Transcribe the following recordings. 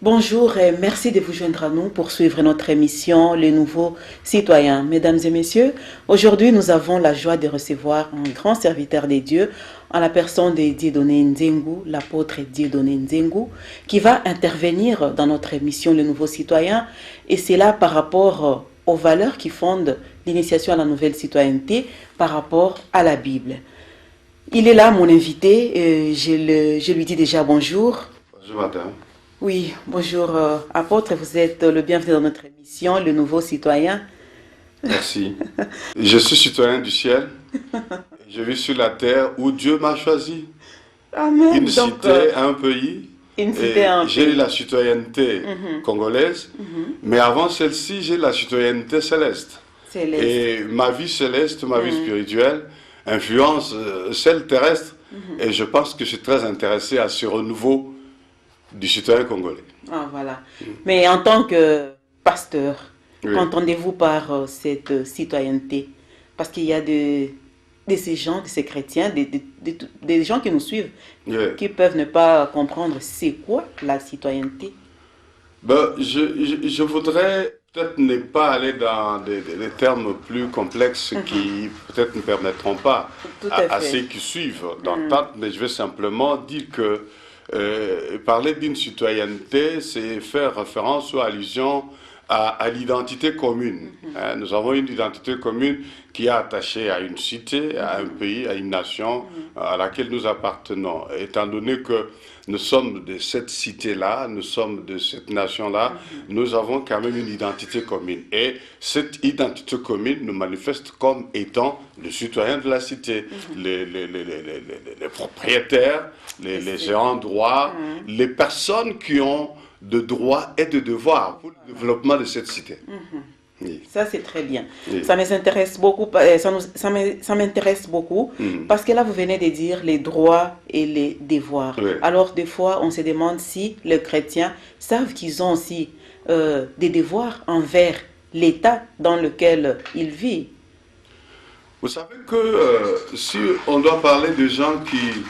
Bonjour et merci de vous joindre à nous pour suivre notre émission Les Nouveaux Citoyens. Mesdames et messieurs, aujourd'hui nous avons la joie de recevoir un grand serviteur des dieux en la personne de Dieudonné Nzengu, l'apôtre Dieudonné Nzengu, qui va intervenir dans notre émission Les Nouveaux Citoyens, et c'est là par rapport aux valeurs qui fondent l'initiation à la nouvelle citoyenneté par rapport à la Bible. Il est là, mon invité, et je lui dis déjà bonjour. Bonjour madame. Oui, bonjour apôtre, vous êtes le bienvenu dans notre émission, Le Nouveau Citoyen. Merci. Je suis citoyen du ciel. Je vis sur la terre où Dieu m'a choisi. Amen. Une Donc, cité, un pays. une cité, un J'ai pays. la citoyenneté congolaise, mais avant celle-ci, j'ai la citoyenneté céleste. Céleste. Et ma vie céleste, ma vie spirituelle, influence celle terrestre. Et je pense que je suis très intéressé à ce renouveau du citoyen congolais. Ah, voilà. Mais en tant que pasteur, Oui. qu'entendez-vous par cette citoyenneté? Parce qu'il y a de ces gens, de ces chrétiens, des gens qui nous suivent, Oui. qui peuvent ne pas comprendre c'est quoi la citoyenneté. Ben, je voudrais peut-être ne pas aller dans des termes plus complexes qui peut-être ne permettront pas Tout à à fait. ceux qui suivent d'entendre, mais je vais simplement dire que parler d'une citoyenneté, c'est faire référence ou allusion à l'identité commune. Hein. Nous avons une identité commune qui est attachée à une cité, à un pays, à une nation à laquelle nous appartenons. Étant donné que nous sommes de cette cité-là, nous sommes de cette nation-là, nous avons quand même une identité commune. Et cette identité commune nous manifeste comme étant les citoyens de la cité, les propriétaires, les géants droits, les personnes qui ont de droits et de devoirs pour le développement de cette cité. Oui. Ça, c'est très bien. Oui. Ça m'intéresse beaucoup, ça m'intéresse beaucoup parce que là, vous venez de dire les droits et les devoirs. Oui. Alors, des fois, on se demande si les chrétiens savent qu'ils ont aussi des devoirs envers l'État dans lequel ils vivent. Vous savez que si on doit parler de gens qui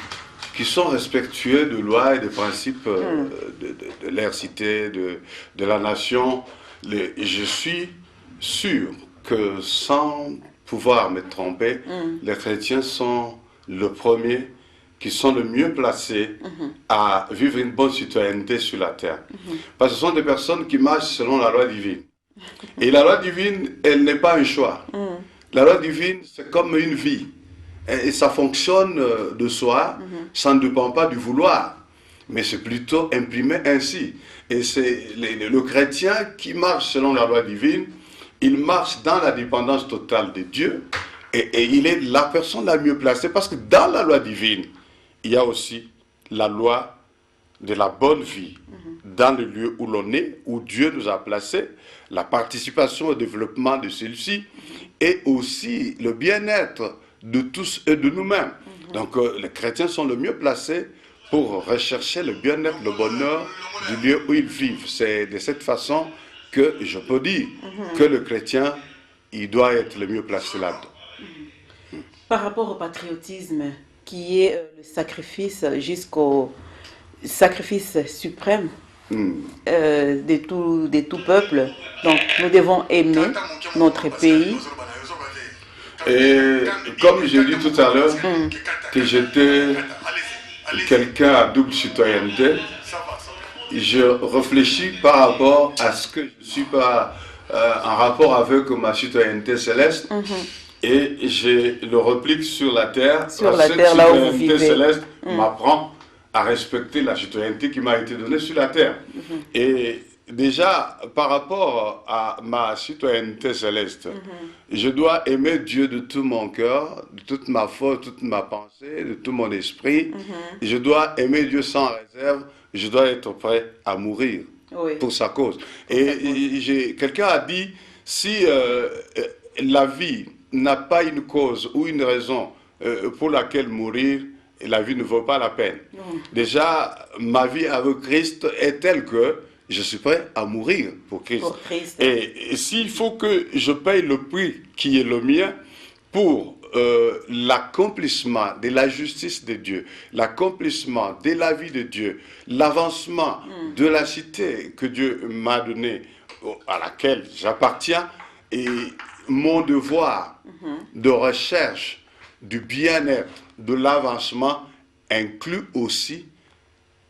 sont respectueux de lois et des principes de leur cité, de la nation, je suis sûr que sans pouvoir me tromper, les chrétiens sont le premier qui sont le mieux placés à vivre une bonne citoyenneté sur la terre. Parce que ce sont des personnes qui marchent selon la loi divine. Et la loi divine, elle n'est pas un choix. La loi divine, c'est comme une vie. Et ça fonctionne de soi, ça ne dépend pas du vouloir. Mais c'est plutôt imprimé ainsi. Et c'est le chrétien qui marche selon la loi divine, il marche dans la dépendance totale de Dieu. Et il est la personne la mieux placée parce que dans la loi divine, il y a aussi la loi de la bonne vie dans le lieu où l'on est, où Dieu nous a placés, la participation au développement de celui-ci et aussi le bien-être de tous et de nous-mêmes. Donc les chrétiens sont le mieux placés pour rechercher le bien-être, le bonheur du lieu où ils vivent. C'est de cette façon que je peux dire que le chrétien, il doit être le mieux placé là-dedans. Par rapport au patriotisme, qui est le sacrifice jusqu'au sacrifice suprême de tout peuple. Donc, nous devons aimer notre pays. Et comme j'ai dit tout à l'heure, que j'étais quelqu'un à double citoyenneté, je réfléchis par rapport à ce que je suis pas en rapport avec ma citoyenneté céleste. Et je le replique sur la terre. Sur la cette terre, là où vous citoyenneté vivez. céleste m'apprend à respecter la citoyenneté qui m'a été donnée sur la terre. Et déjà, par rapport à ma citoyenneté céleste, je dois aimer Dieu de tout mon cœur, de toute ma foi, de toute ma pensée, de tout mon esprit. Je dois aimer Dieu sans réserve. Je dois être prêt à mourir Oui. pour sa cause. Et quelqu'un a dit, si la vie n'a pas une cause ou une raison pour laquelle mourir, la vie ne vaut pas la peine. Déjà, ma vie avec Christ est telle que je suis prêt à mourir pour Christ. Pour Christ. Et s'il faut que je paye le prix qui est le mien pour l'accomplissement de la justice de Dieu, l'accomplissement de la vie de Dieu, l'avancement de la cité que Dieu m'a donnée, à laquelle j'appartiens, et mon devoir de recherche du bien-être, de l'avancement inclut aussi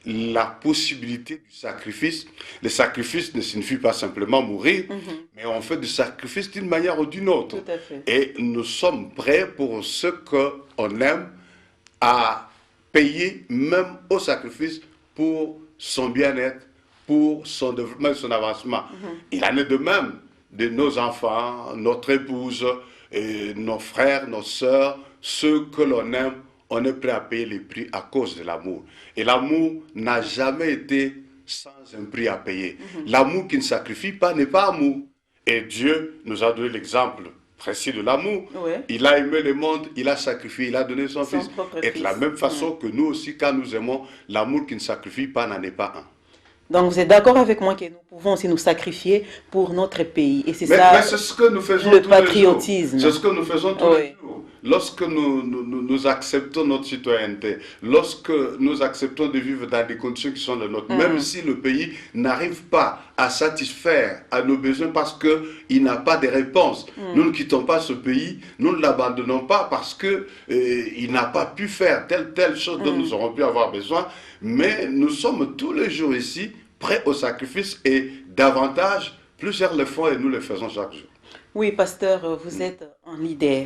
la possibilité du sacrifice. Le sacrifice ne signifie pas simplement mourir, mais on fait du sacrifice d'une manière ou d'une autre. Tout à fait. Et nous sommes prêts pour ce qu'on aime à payer même au sacrifice pour son bien-être, pour son développement et son avancement. Il en est de même de nos enfants, notre épouse, et nos frères, nos sœurs, ceux que l'on aime. On est prêt à payer les prix à cause de l'amour. Et l'amour n'a jamais été sans un prix à payer. L'amour qui ne sacrifie pas n'est pas amour. Et Dieu nous a donné l'exemple précis de l'amour. Oui. Il a aimé le monde, il a sacrifié, il a donné son fils. propre Et de fils. la même façon que nous aussi, quand nous aimons, l'amour qui ne sacrifie pas n'en est pas un. Donc vous êtes d'accord avec moi que nous pouvons aussi nous sacrifier pour notre pays. Et c'est Mais ça c'est ce que nous faisons le tous les jours. patriotisme. C'est ce que nous faisons tous les jours. Lorsque nous acceptons notre citoyenneté, lorsque nous acceptons de vivre dans des conditions qui sont les nôtres, même si le pays n'arrive pas à satisfaire à nos besoins parce qu'il n'a pas de réponse, nous ne quittons pas ce pays, nous ne l'abandonnons pas parce qu'il n'a pas pu faire telle chose dont nous aurons pu avoir besoin, mais nous sommes tous les jours ici prêts au sacrifice et davantage, plusieurs le font et nous le faisons chaque jour. Oui, pasteur, vous êtes un leader.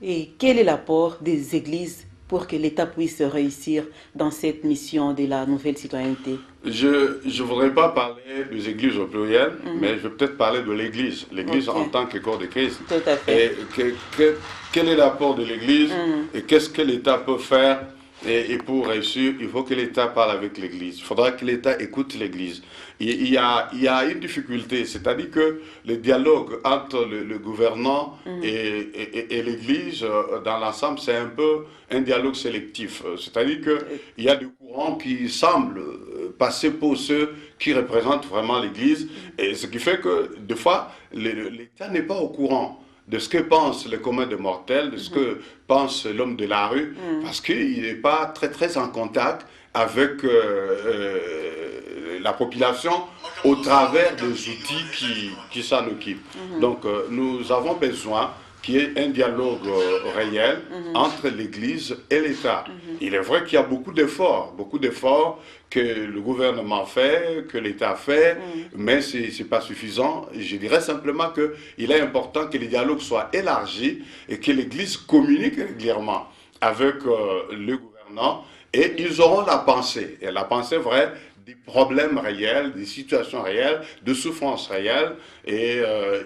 Et quel est l'apport des églises pour que l'État puisse réussir dans cette mission de la nouvelle citoyenneté? Je ne voudrais pas parler des églises au pluriel, mais je vais peut-être parler de l'église. L'église en tant que corps de Christ. Tout à fait. Et quel est l'apport de l'église et qu'est-ce que l'État peut faire et pour réussir, il faut que l'État parle avec l'Église. Il faudra que l'État écoute l'Église. Il y a une difficulté, c'est-à-dire que le dialogue entre le gouvernant et l'Église, dans l'ensemble, c'est un peu un dialogue sélectif. C'est-à-dire qu'il y a des courants qui semblent passer pour ceux qui représentent vraiment l'Église, et ce qui fait que, des fois, l'État n'est pas au courant de ce que pense le commun des mortels, de ce que pense l'homme de la rue, parce qu'il n'est pas très en contact avec la population au travers des outils qui s'en occupent. Donc nous avons besoin qu'il y ait un dialogue réel entre l'Église et l'État. Il est vrai qu'il y a beaucoup d'efforts que le gouvernement fait, que l'État fait, mais ce n'est pas suffisant. Je dirais simplement qu'il est important que les dialogues soient élargis et que l'Église communique régulièrement avec le gouvernement, et ils auront la pensée vraie, des problèmes réels, des situations réelles, de souffrances réelles, et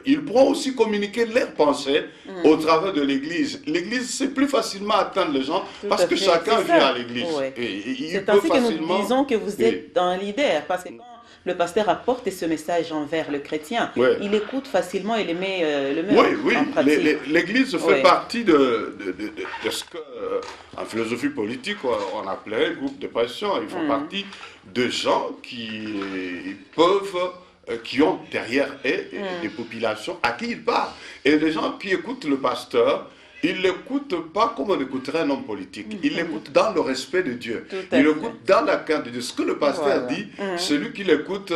ils pourront aussi communiquer leurs pensées au travers de l'Église. L'Église, c'est plus facilement atteindre les gens parce que chacun vient à l'Église. C'est ainsi que nous disons que vous êtes un leader, parce que quand le pasteur apporte ce message envers le chrétien, il écoute facilement et le met en pratique. L'Église fait partie de ce que, en philosophie politique, on appelait groupe de pression. Ils font partie de gens qui peuvent, qui ont derrière eux des populations à qui ils parlent. Et les gens qui écoutent le pasteur, ils ne l'écoutent pas comme on écouterait un homme politique. Ils l'écoutent dans le respect de Dieu. Ils l'écoutent dans la crainte de Dieu. Ce que le pasteur dit, celui qui l'écoute,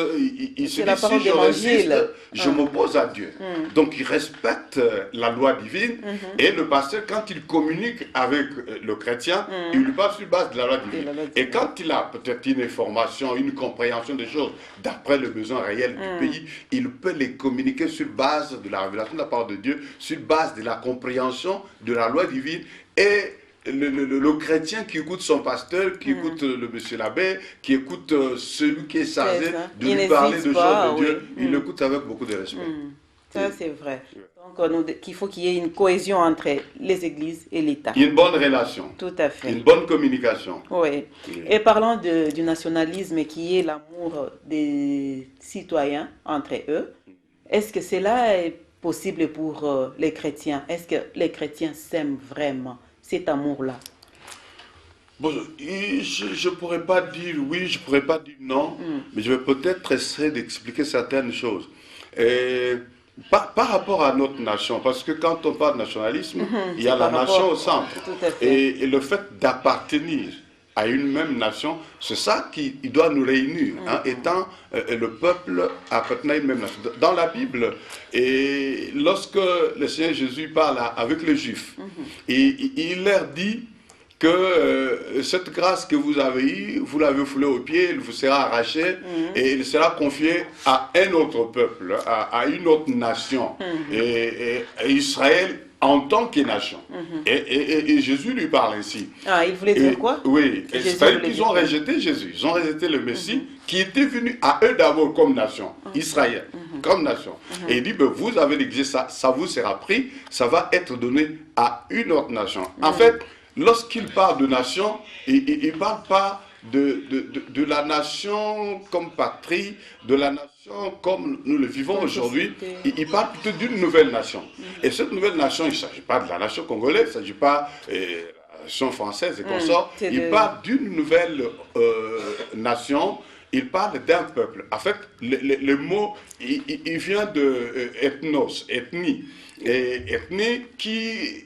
il se dit, si je résiste, je m'oppose à Dieu. Donc il respecte la loi divine. Et le pasteur, quand il communique avec le chrétien, il lui parle sur base de la loi divine. Et quand il a peut-être une information, une compréhension des choses d'après le besoin réel du pays, il peut les communiquer sur base de la révélation de la parole de Dieu, sur base de la compréhension de la loi divine. Et le chrétien qui écoute son pasteur, qui écoute le monsieur l'abbé, qui écoute celui qui est chargé de lui parler de choses de Dieu, il l'écoute avec beaucoup de respect. Ça, c'est vrai. Donc, il faut qu'il y ait une cohésion entre les églises et l'État. Une bonne relation. Tout à fait. Une bonne communication. Oui. Et parlant du nationalisme qui est l'amour des citoyens entre eux, est-ce que cela est possible pour les chrétiens? Est-ce que les chrétiens s'aiment vraiment cet amour-là? Bon, je ne pourrais pas dire oui, je ne pourrais pas dire non, mais je vais peut-être essayer d'expliquer certaines choses. Et par rapport à notre nation, parce que quand on parle de nationalisme, il y a C'est la par nation rapport- au centre. Tout à fait. Et le fait d'appartenir à une même nation, c'est ça qui doit nous réunir, hein, étant le peuple appartenant à une même nation. Dans la Bible, et lorsque le Seigneur Jésus parle avec les Juifs, il leur dit que cette grâce que vous avez eue, vous l'avez foulée aux pieds, elle vous sera arrachée et elle sera confiée à un autre peuple, à une autre nation, et Israël en tant que nation. Et Jésus lui parle ainsi. Ah, il voulait dire quoi? Oui, Jésus c'est-à-dire voulait qu'ils dire ont quoi? rejeté Jésus, ils ont rejeté le Messie qui était venu à eux d'abord comme nation, Israël, comme nation. Et il dit, ben, vous avez négligé ça, ça vous sera pris, ça va être donné à une autre nation. En fait, lorsqu'il parle de nation, il ne parle pas de la nation comme patrie, de la nation comme nous le vivons Comme aujourd'hui. société. Il parle plutôt d'une nouvelle nation. Et cette nouvelle nation, il ne s'agit pas de la nation congolaise, il ne s'agit pas de la nation française et consorts. c'est Il parle d'une nouvelle nation. Il parle d'un peuple. En fait, le mot, il vient de ethnos, ethnie. Et ethnie qui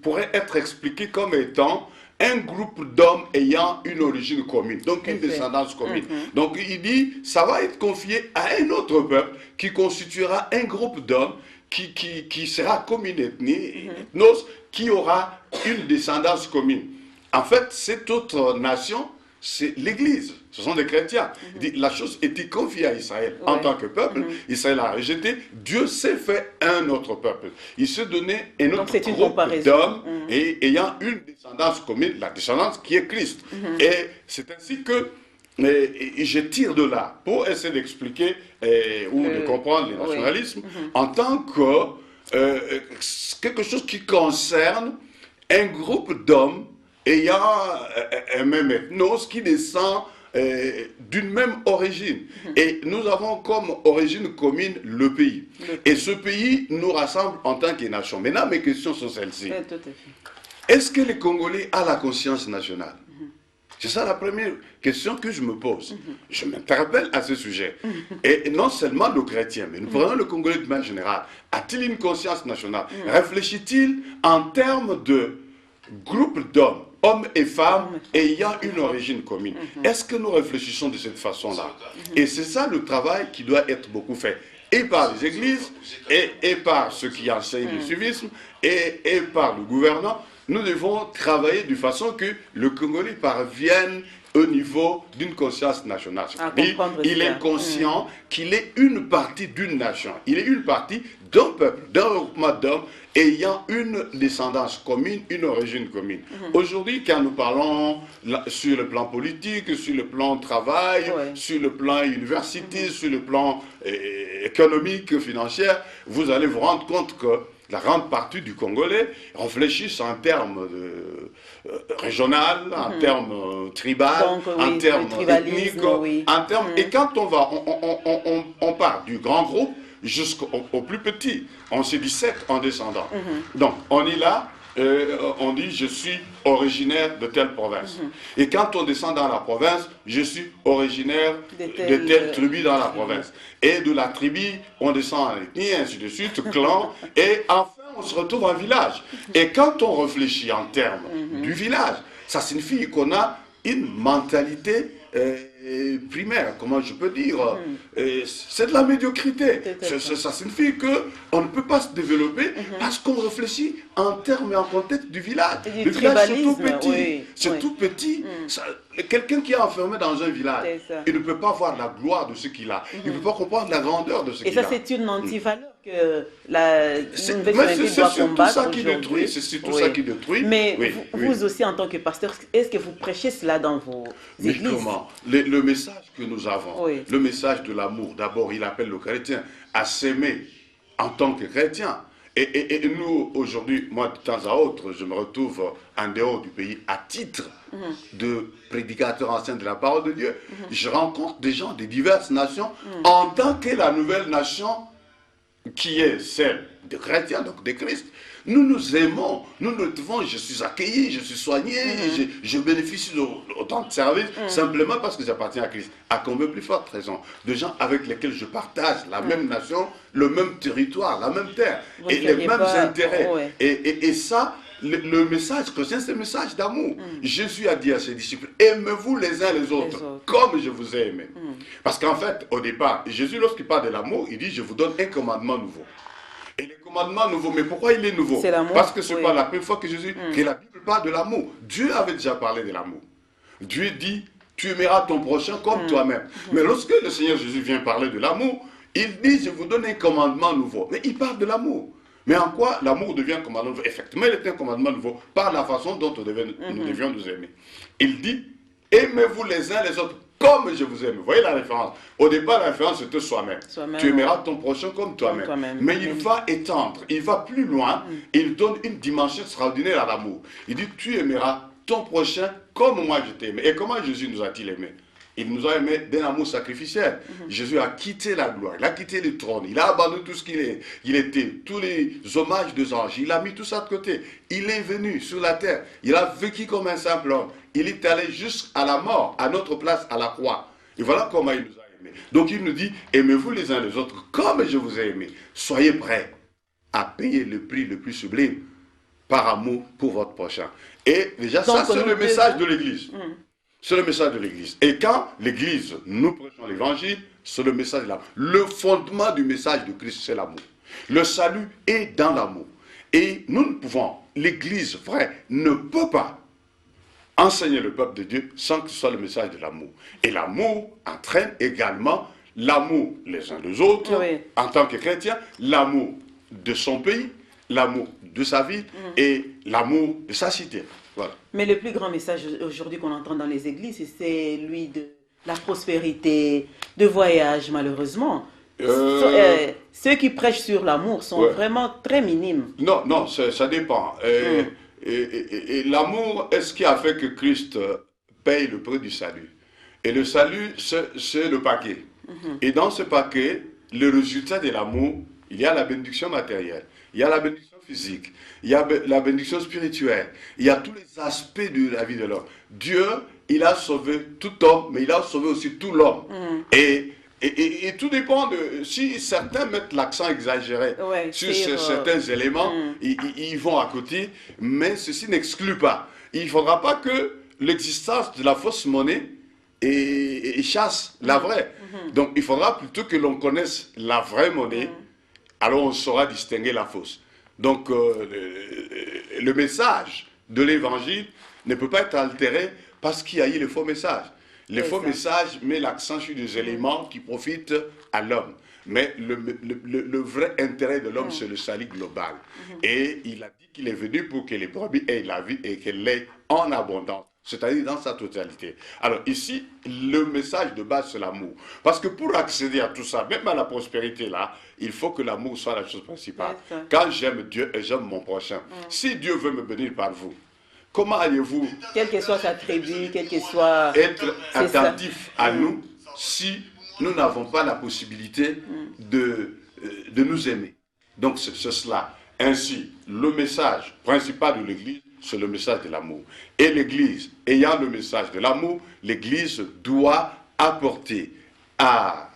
pourrait être expliqué comme étant un groupe d'hommes ayant une origine commune, donc une descendance commune. Donc il dit, ça va être confié à un autre peuple qui constituera un groupe d'hommes qui sera comme une ethnie, ethnos, qui aura une descendance commune. En fait, cette autre nation, c'est l'Église, ce sont des chrétiens. Il dit, la chose était confiée à Israël en tant que peuple. Israël a rejeté, Dieu s'est fait un autre peuple. Il s'est donné un autre groupe d'hommes et ayant une descendance commune, la descendance qui est Christ. Et c'est ainsi que je tire de là pour essayer d'expliquer ou de comprendre le nationalisme en tant que quelque chose qui concerne un groupe d'hommes ayant un même ethnos qui descend d'une même origine. Et nous avons comme origine commune le pays. Et ce pays nous rassemble en tant que nation. Maintenant, mes questions sont celles-ci. Est-ce que les Congolais ont la conscience nationale? C'est ça la première question que je me pose. Je m'interpelle à ce sujet. Et non seulement le chrétien, mais nous prenons le Congolais de manière générale. A-t-il une conscience nationale? Réfléchit-il en termes de groupe d'hommes, hommes et femmes ayant une origine commune? Est-ce que nous réfléchissons de cette façon-là? Et c'est ça le travail qui doit être beaucoup fait, et par les églises, et par ceux qui enseignent le suivisme, et par le gouvernement. Nous devons travailler de façon que le Congolais parvienne au niveau d'une conscience nationale. Il est conscient qu'il est une partie d'une nation. Il est une partie d'un peuple, d'un regroupement d'hommes ayant une descendance commune, une origine commune. Aujourd'hui, quand nous parlons sur le plan politique, sur le plan travail, sur le plan université, sur le plan économique, financier, vous allez vous rendre compte que la grande partie du Congolais réfléchissent en termes régional, en termes tribal, en termes ethniques, en termes... Et quand on part du grand groupe jusqu'au plus petit, on se dissèque en descendant. Donc, on est là, on dit je suis originaire de telle province. Et quand on descend dans la province, je suis originaire de telle tribu dans la province. Et de la tribu, on descend en ethnie, ainsi de suite, clan, et enfin on se retrouve en village. Et quand on réfléchit en termes du village, ça signifie qu'on a une mentalité primaire, comment je peux dire, c'est de la médiocrité. Ça signifie qu'on ne peut pas se développer parce qu'on réfléchit en termes et en contexte du village. Le village, c'est tout petit. C'est tout petit. Quelqu'un qui est enfermé dans un village, il ne peut pas voir la gloire de ce qu'il a. Il ne peut pas comprendre la grandeur de ce qu'il a. Et ça, c'est une antivaleur que la nouvelle société doit combattre aujourd'hui. C'est surtout ça qui détruit. Mais vous aussi, en tant que pasteur, est-ce que vous prêchez cela dans vos églises? Mais comment? Le message que nous avons, le message de l'amour, d'abord, il appelle le chrétien à s'aimer en tant que chrétien. Et nous, aujourd'hui, moi, de temps à autre, je me retrouve en dehors du pays à titre de prédicateur ancien de la parole de Dieu. Je rencontre des gens de diverses nations en tant que la nouvelle nation qui est celle de chrétiens, donc de Christ. Nous nous aimons, nous nous devons, je suis accueilli, je suis soigné, je bénéficie d'autant de services, simplement parce que j'appartiens à Christ. À combien plus forte raison, de gens avec lesquels je partage la même nation, le même territoire, la même terre, et les mêmes intérêts. Et ça, le message chrétien, c'est le message d'amour. Jésus a dit à ses disciples, aimez-vous les uns les autres, comme je vous ai aimé. Parce qu'en fait, au départ, Jésus, lorsqu'il parle de l'amour, il dit, je vous donne un commandement nouveau. Et le commandement nouveau, mais pourquoi il est nouveau? Parce que ce n'est pas la première fois que Jésus, que la Bible parle de l'amour. Dieu avait déjà parlé de l'amour. Dieu dit, tu aimeras ton prochain comme toi-même. Mais lorsque le Seigneur Jésus vient parler de l'amour, il dit, je vous donne un commandement nouveau. Mais il parle de l'amour. Mais en quoi l'amour devient un commandement nouveau? Effectivement, il est un commandement nouveau par la façon dont nous devions nous aimer. Il dit, aimez-vous les uns les autres comme je vous aime. Vous voyez la référence? Au départ, la référence c'était soi-même. Tu aimeras ton prochain comme toi-même. Mais il va étendre, il va plus loin, il donne une dimension extraordinaire à l'amour. Il dit, tu aimeras ton prochain comme moi je t'aime. Et comment Jésus nous a-t-il aimés? Il nous a aimés d'un amour sacrificiel. Jésus a quitté la gloire, il a quitté le trône, il a abandonné tout ce qu'il était, tous les hommages des anges, il a mis tout ça de côté. Il est venu sur la terre, il a vécu comme un simple homme. Il est allé jusqu'à la mort, à notre place, à la croix. Et voilà comment il nous a aimés. Donc il nous dit, aimez-vous les uns les autres comme je vous ai aimés. Soyez prêts à payer le prix le plus sublime par amour pour votre prochain. Et déjà, donc, ça c'est le message de l'Église. C'est le message de l'Église. Et quand l'Église, nous prêchons l'Évangile, c'est le message de l'amour. Le fondement du message de Christ, c'est l'amour. Le salut est dans l'amour. Et nous ne pouvons, l'Église vraie ne peut pas enseigner le peuple de Dieu sans que ce soit le message de l'amour. Et l'amour entraîne également l'amour les uns des autres, en tant que chrétien, l'amour de son pays, l'amour de sa vie et l'amour de sa cité. Voilà. Mais le plus grand message aujourd'hui qu'on entend dans les églises, c'est lui de la prospérité, de voyage, malheureusement. Ceux qui prêchent sur l'amour sont vraiment très minimes. Non, ça dépend. Et l'amour est ce qui a fait que Christ paye le prix du salut. Et le salut, c'est le paquet. Et dans ce paquet, le résultat de l'amour, il y a la bénédiction matérielle, il y a la bénédiction physique, il y a la bénédiction spirituelle, il y a tous les aspects de la vie de l'homme. Dieu, il a sauvé tout homme, mais il a sauvé aussi tout l'homme. Et tout dépend de... Si certains mettent l'accent exagéré sur certains éléments, ils vont à côté, mais ceci n'exclut pas. Il ne faudra pas que l'existence de la fausse monnaie chasse la vraie. Donc il faudra plutôt que l'on connaisse la vraie monnaie, alors on saura distinguer la fausse. Donc le message de l'évangile ne peut pas être altéré parce qu'il y a eu le faux message. Le faux message met l'accent sur des éléments qui profitent à l'homme. Mais le vrai intérêt de l'homme, c'est le salut global. Et il a dit qu'il est venu pour que les brebis aient la vie et qu'elle l'ait en abondance, c'est-à-dire dans sa totalité. Alors ici, le message de base, c'est l'amour. Parce que pour accéder à tout ça, même à la prospérité, là, il faut que l'amour soit la chose principale. Quand j'aime Dieu et j'aime mon prochain, si Dieu veut me bénir par vous, comment allez-vous, quelle que soit sa tribu, quel que soit... être attentif à nous si nous n'avons pas la possibilité de nous aimer? Donc c'est cela. Ainsi, le message principal de l'Église, c'est le message de l'amour. Et l'Église, ayant le message de l'amour, l'Église doit apporter à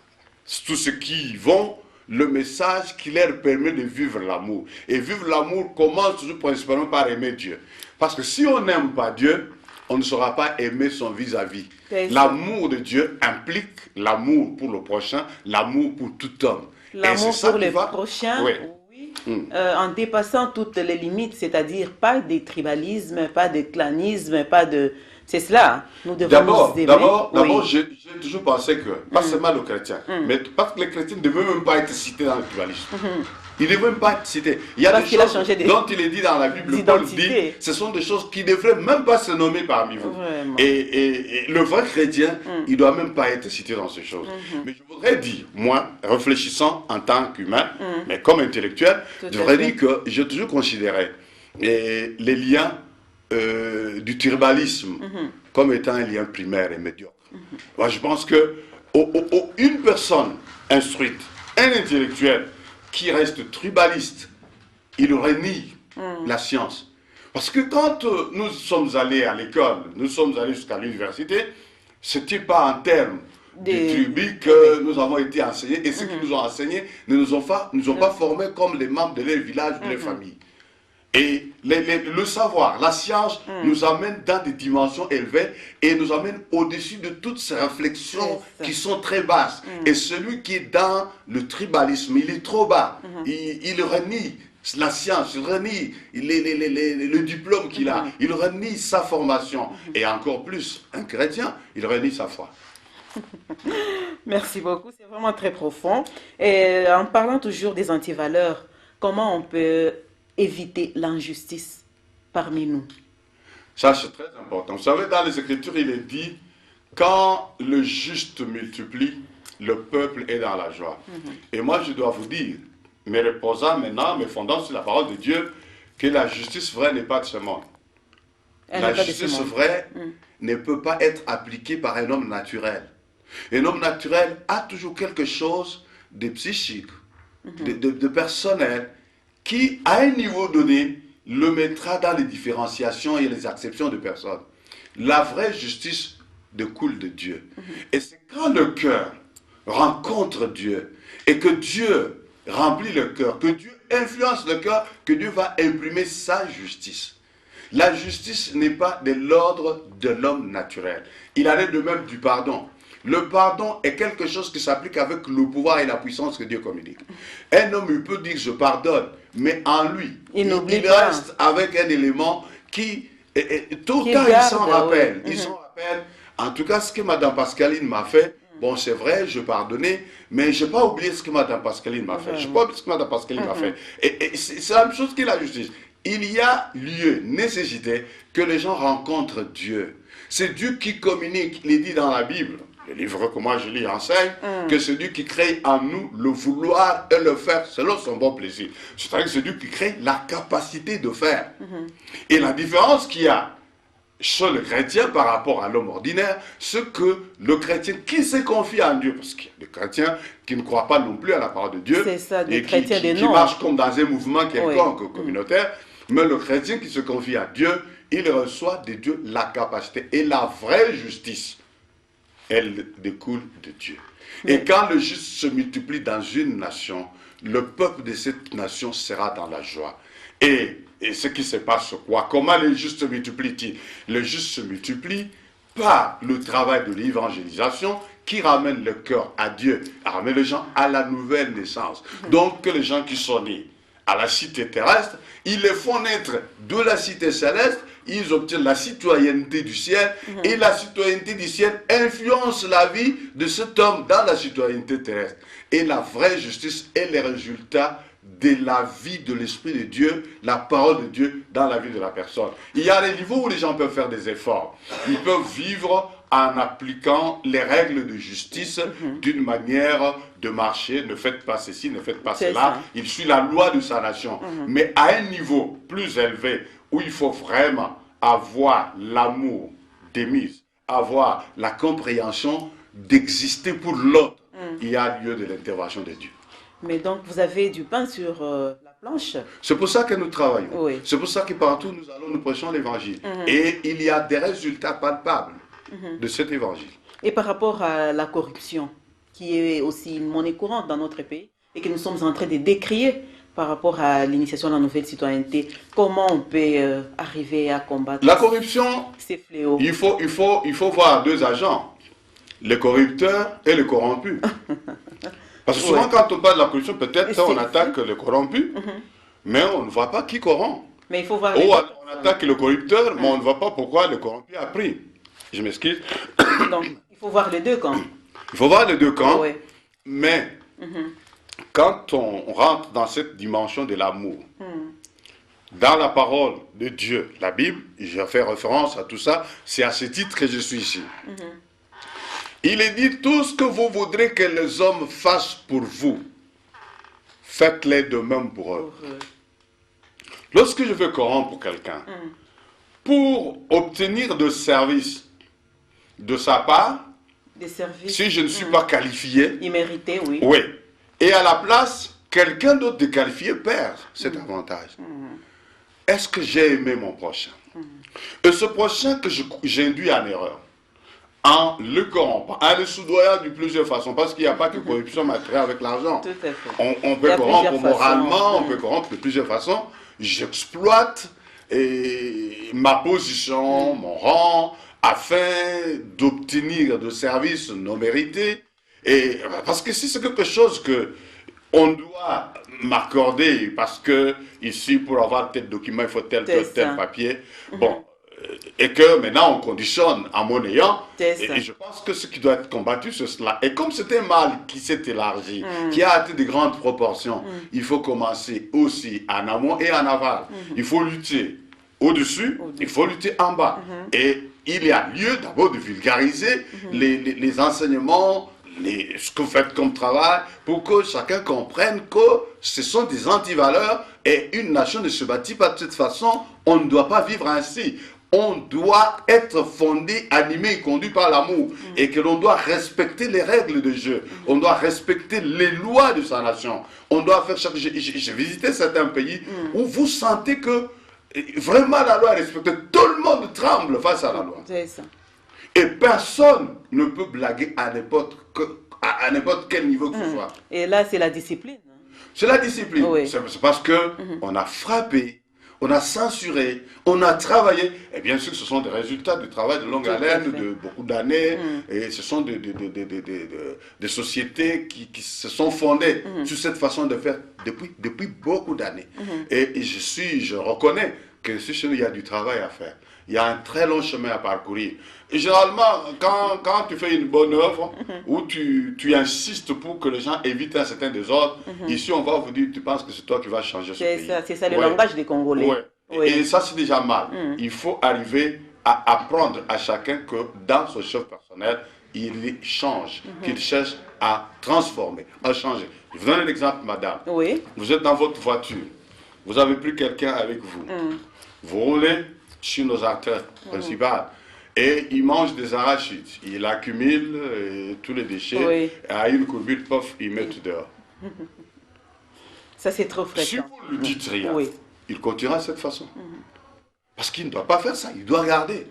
tous ceux qui y vont le message qui leur permet de vivre l'amour. Et vivre l'amour commence toujours principalement par aimer Dieu. Parce que si on n'aime pas Dieu, on ne saura pas aimer son vis-à-vis. L'amour de Dieu implique l'amour pour le prochain, l'amour pour tout homme. L'amour pour le prochain, en dépassant toutes les limites, c'est-à-dire pas de tribalisme, pas de clanisme, pas de... C'est cela, nous devons nous aimer. D'abord, j'ai toujours pensé que, pas seulement le chrétien, mais parce que les chrétiens ne devaient même pas être cités dans le tribalisme. Ils ne devaient même pas être cités. Il y a des choses dont il est dit dans la Bible, Paul dit, ce sont des choses qui ne devraient même pas se nommer parmi vous. Et le vrai chrétien, il ne doit même pas être cité dans ces choses. Mais je voudrais dire, moi, réfléchissant en tant qu'humain, mais comme intellectuel, je voudrais dire que j'ai toujours considéré les liens du tribalisme comme étant un lien primaire et médiocre. Moi, je pense que une personne instruite, un intellectuel qui reste tribaliste, il aurait ni la science. Parce que quand nous sommes allés à l'école, nous sommes allés jusqu'à l'université, ce n'était pas en termes de tribu que nous avons été enseignés, et ceux qui nous ont enseignés ne nous ont pas formés comme les membres de leur village, de leur famille. Et le savoir, la science nous amène dans des dimensions élevées et nous amène au-dessus de toutes ces réflexions qui sont très basses. Et celui qui est dans le tribalisme, il est trop bas. Il renie la science, il renie le diplôme qu'il a, il renie sa formation. Et encore plus, un chrétien, il renie sa foi. Merci beaucoup, c'est vraiment très profond. Et en parlant toujours des antivaleurs, comment on peut éviter l'injustice parmi nous? Ça, c'est très important. Vous savez, dans les Écritures, il est dit, quand le juste multiplie, le peuple est dans la joie. Et moi, je dois vous dire, me reposant maintenant, me fondant sur la parole de Dieu, que la justice vraie n'est pas de ce monde. La justice vraie ne peut pas être appliquée par un homme naturel. Un homme naturel a toujours quelque chose de psychique, de personnel, qui, à un niveau donné, le mettra dans les différenciations et les acceptions de personnes. La vraie justice découle de Dieu. Et c'est quand le cœur rencontre Dieu et que Dieu remplit le cœur, que Dieu influence le cœur, que Dieu va imprimer sa justice. La justice n'est pas de l'ordre de l'homme naturel. Il en est de même du pardon. Le pardon est quelque chose qui s'applique avec le pouvoir et la puissance que Dieu communique. Un homme, il peut dire je pardonne, mais en lui, il reste avec un élément qui, tout le temps, il s'en rappelle. Il s'en rappelle. En tout cas, ce que Mme Pascaline m'a fait, bon, c'est vrai, je pardonnais, mais je n'ai pas oublié ce que Mme Pascaline m'a fait. Je n'ai pas oublié ce que Mme Pascaline m'a fait. Et c'est la même chose que la justice. Il y a lieu, nécessité, que les gens rencontrent Dieu. C'est Dieu qui communique, il est dit dans la Bible. Le livre que moi je lis enseigne que c'est Dieu qui crée en nous le vouloir et le faire selon son bon plaisir. C'est-à-dire que c'est Dieu qui crée la capacité de faire. Et la différence qu'il y a chez le chrétien par rapport à l'homme ordinaire, c'est que le chrétien qui se confie en Dieu, parce qu'il y a des chrétiens qui ne croient pas non plus à la parole de Dieu, ça, et qui marchent comme dans un mouvement quelconque communautaire, mais le chrétien qui se confie à Dieu, il reçoit de Dieu la capacité et la vraie justice. Elle découle de Dieu. Et quand le juste se multiplie dans une nation, le peuple de cette nation sera dans la joie. Et ce qui se passe, quoi? Comment le juste se multiplie-t-il? Le juste se multiplie par le travail de l'évangélisation qui ramène le cœur à Dieu, ramène les gens à la nouvelle naissance. Donc que les gens qui sont nés à la cité terrestre, ils les font naître de la cité céleste, ils obtiennent la citoyenneté du ciel, et la citoyenneté du ciel influence la vie de cet homme dans la citoyenneté terrestre. Et la vraie justice est le résultat de la vie de l'Esprit de Dieu, la parole de Dieu dans la vie de la personne. Il y a des niveaux où les gens peuvent faire des efforts. Ils peuvent vivre en appliquant les règles de justice d'une manière de marcher. Ne faites pas ceci, ne faites pas cela. Il suit la loi de sa nation. Mais à un niveau plus élevé, où il faut vraiment avoir l'amour d'Émise, avoir la compréhension d'exister pour l'autre, il y a lieu de l'intervention de Dieu. Mais donc, vous avez du pain sur la planche. C'est pour ça que nous travaillons. Oui. C'est pour ça que partout nous allons, nous prêchons l'évangile. Et il y a des résultats palpables de cet évangile. Et par rapport à la corruption, qui est aussi une monnaie courante dans notre pays, et que nous sommes en train de décrier par rapport à l'initiation de la nouvelle citoyenneté, comment on peut arriver à combattre la corruption, ces fléaux? Il faut voir deux agents, le corrupteur et le corrompu. Parce que souvent, quand on parle de la corruption, peut-être on attaque le corrompu, mais on ne voit pas qui corrompt. Mais il faut voir on attaque le corrupteur, mais on ne voit pas pourquoi le corrompu a pris. Je m'excuse. Donc, il faut voir les deux camps. Il faut voir les deux camps, mais quand on rentre dans cette dimension de l'amour, dans la parole de Dieu, la Bible, je fais référence à tout ça, c'est à ce titre que je suis ici. Il est dit, tout ce que vous voudrez que les hommes fassent pour vous, faites-les de même pour eux. Lorsque je veux corrompre quelqu'un, pour obtenir de services de sa part, des services, si je ne suis pas qualifié, immérité, oui. Oui. Et à la place, quelqu'un d'autre de qualifié perd cet avantage. est-ce que j'ai aimé mon prochain? Et ce prochain que j'induis en erreur, en le corrompant, en le soudoyant de plusieurs façons, parce qu'il n'y a pas que corruption matérielle avec l'argent. Tout à fait. On peut corrompre moralement, on peut corrompre de plusieurs façons. J'exploite ma position, mon rang, afin d'obtenir de services non mérités. Et, parce que si c'est quelque chose que on doit m'accorder, parce que ici, pour avoir tel document, il faut tel papier. Bon, et que maintenant on conditionne en monnayant, et je pense que ce qui doit être combattu, c'est cela. Et comme c'est un mal qui s'est élargi, qui a atteint de grandes proportions, il faut commencer aussi en amont et en aval. Il faut lutter au-dessus, il faut lutter en bas. Et il y a lieu d'abord de vulgariser les enseignements, ce que vous faites comme travail, pour que chacun comprenne que ce sont des antivaleurs et une nation ne se bâtit pas de cette façon. On ne doit pas vivre ainsi. On doit être fondé, animé et conduit par l'amour, et que l'on doit respecter les règles de jeu. On doit respecter les lois de sa nation. On doit faire chaque... J'ai visité certains pays où vous sentez que vraiment la loi est respectée. Tout le monde tremble face à la loi. C'est ça. Et personne ne peut blaguer à n'importe quel niveau que ce soit. Et là, c'est la discipline. C'est la discipline. Oui. C'est parce que on a frappé, on a censuré, on a travaillé. Et bien sûr, ce sont des résultats du travail de longue haleine, de beaucoup d'années. Et ce sont des sociétés qui se sont fondées sur cette façon de faire depuis beaucoup d'années. Et je reconnais que il y a du travail à faire. Il y a un très long chemin à parcourir. Et généralement, quand tu fais une bonne œuvre, où tu insistes pour que les gens évitent un certain désordre, ici on va vous dire, tu penses que c'est toi qui vas changer ce pays. C'est ça le langage des Congolais. Oui. Et ça c'est déjà mal. Il faut arriver à apprendre à chacun que dans son chef personnel, il change, qu'il cherche à transformer, à changer. Je vous donne un exemple, madame. Oui. Vous êtes dans votre voiture, vous avez pris quelqu'un avec vous. Vous roulez sur nos artères principales. Et il mange des arachides. Il accumule tous les déchets. Oui. Et à une courbure, pof, il met tout dehors. Ça, c'est trop fréquent. Si vous lui dites rien, il continuera de cette façon. Parce qu'il ne doit pas faire ça, il doit garder.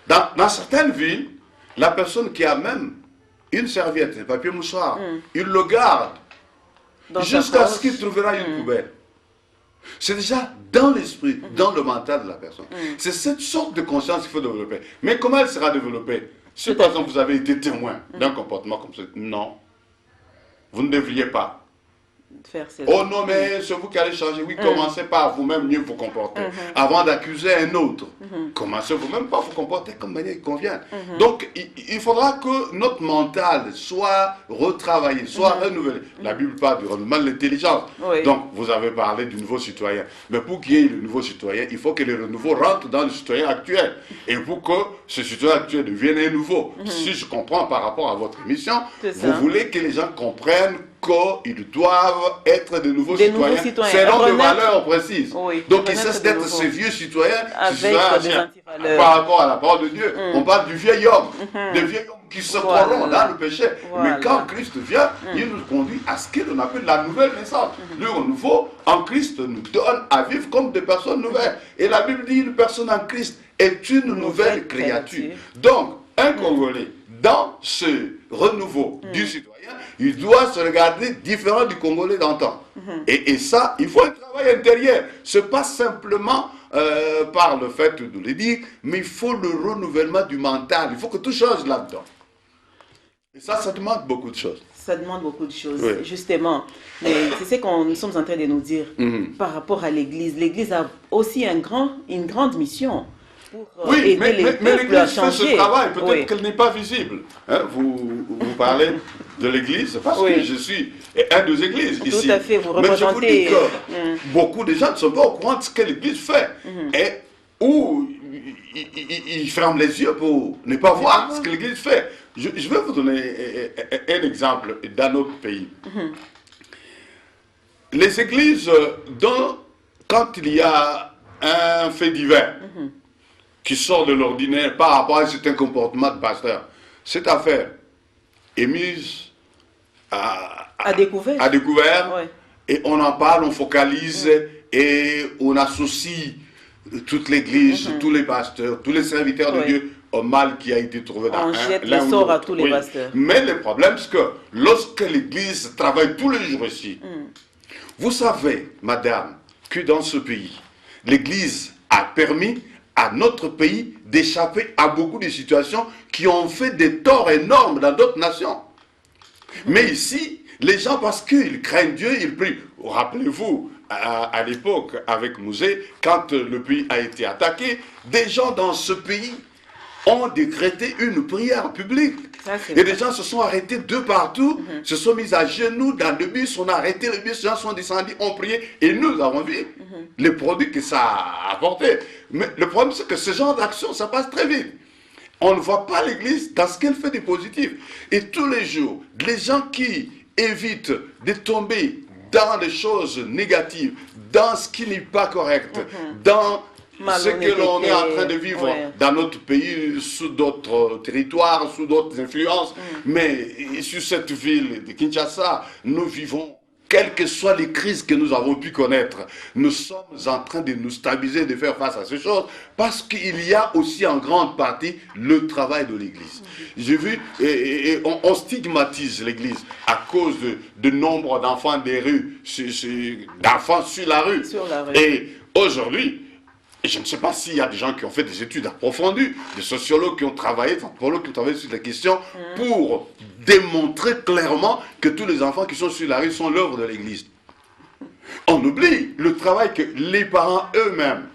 Dans certaines villes, la personne qui a même une serviette, un papier mouchoir, il le garde jusqu'à ce qu'il trouvera une poubelle. C'est déjà dans l'esprit, dans le mental de la personne. C'est cette sorte de conscience qu'il faut développer. Mais comment elle sera développée? Si par exemple vous avez été témoin d'un comportement comme ça, non, vous ne devriez pas. Oh non, mais c'est vous qui allez changer. Oui, commencez par vous-même mieux vous comporter. Avant d'accuser un autre, commencez vous-même par vous comporter comme manière il convient. Donc, il faudra que notre mental soit retravaillé, soit renouvelé. La Bible parle du renouvellement de l'intelligence. Donc, vous avez parlé du nouveau citoyen. Mais pour qu'il y ait le nouveau citoyen, il faut que le renouveau rentre dans le citoyen actuel. Et pour que ce citoyen actuel devienne un nouveau, si je comprends par rapport à votre émission, vous voulez que les gens comprennent qu'ils doivent être de nouveaux citoyens selon des valeurs précises. Donc ils cessent d'être ces vieux citoyens, par rapport à la parole de Dieu. On parle du vieil homme, des vieil hommes qui se corrompent dans le péché. Mais quand Christ vient, il nous conduit à ce qu'on appelle la nouvelle naissance. Le renouveau en Christ nous donne à vivre comme des personnes nouvelles. Et la Bible dit une personne en Christ est une nouvelle créature. Donc, un Congolais, dans ce renouveau du citoyen, il doit se regarder différent du Congolais d'antan. Et ça, il faut un travail intérieur. Ce n'est pas simplement par le fait de le dire, mais il faut le renouvellement du mental. Il faut que tout change là-dedans. Et ça demande beaucoup de choses. Ça demande beaucoup de choses, justement. Mais c'est ce qu'on nous sommes en train de nous dire par rapport à l'Église. L'Église a aussi une grande mission. Oui, mais l'Église fait ce travail, peut-être qu'elle n'est pas visible. Hein, vous parlez de l'Église, parce que je suis un des églises ici. Tout à fait, vous représentez... Mais je vous dis que beaucoup de gens ne sont pas au courant de ce que l'Église fait. Et où ils ferment les yeux pour ne pas voir ce que l'Église fait. Je vais vous donner un exemple dans notre pays. Les églises, quand il y a un fait divers, qui sort de l'ordinaire par rapport à un certain comportement de pasteur. Cette affaire est mise à découvert et on en parle, on focalise et on associe toute l'église, tous les pasteurs, tous les serviteurs de Dieu au mal qui a été trouvé dans on jette le sort à tous les pasteurs. Mais le problème, c'est que lorsque l'église travaille tous les jours ici, vous savez, madame, que dans ce pays, l'église a permis à notre pays d'échapper à beaucoup de situations qui ont fait des torts énormes dans d'autres nations. Mais ici, les gens, parce qu'ils craignent Dieu, ils prient. Rappelez-vous, à l'époque, avec Mouzé, quand le pays a été attaqué, des gens dans ce pays ont décrété une prière publique. Et des gens se sont arrêtés de partout, se sont mis à genoux dans le bus, on a arrêté le bus, les gens sont descendus, ont prié, et nous avons vu les produits que ça a apporté. Mais le problème, c'est que ce genre d'action, ça passe très vite. On ne voit pas l'église dans ce qu'elle fait de positif. Et tous les jours, les gens qui évitent de tomber dans des choses négatives, dans ce qui n'est pas correct, dans ce que l'on est en train de vivre dans notre pays, sous d'autres territoires, sous d'autres influences. Mais sur cette ville de Kinshasa, nous vivons, quelles que soient les crises que nous avons pu connaître, nous sommes en train de nous stabiliser, de faire face à ces choses, parce qu'il y a aussi en grande partie le travail de l'Église. J'ai vu, on stigmatise l'Église à cause de nombre d'enfants des rues, d'enfants sur la rue. Et aujourd'hui, et je ne sais pas s'il y a des gens qui ont fait des études approfondies, des sociologues qui ont travaillé, des anthropologues qui ont travaillé sur la question pour démontrer clairement que tous les enfants qui sont sur la rue sont l'œuvre de l'Église. On oublie le travail que les parents eux-mêmes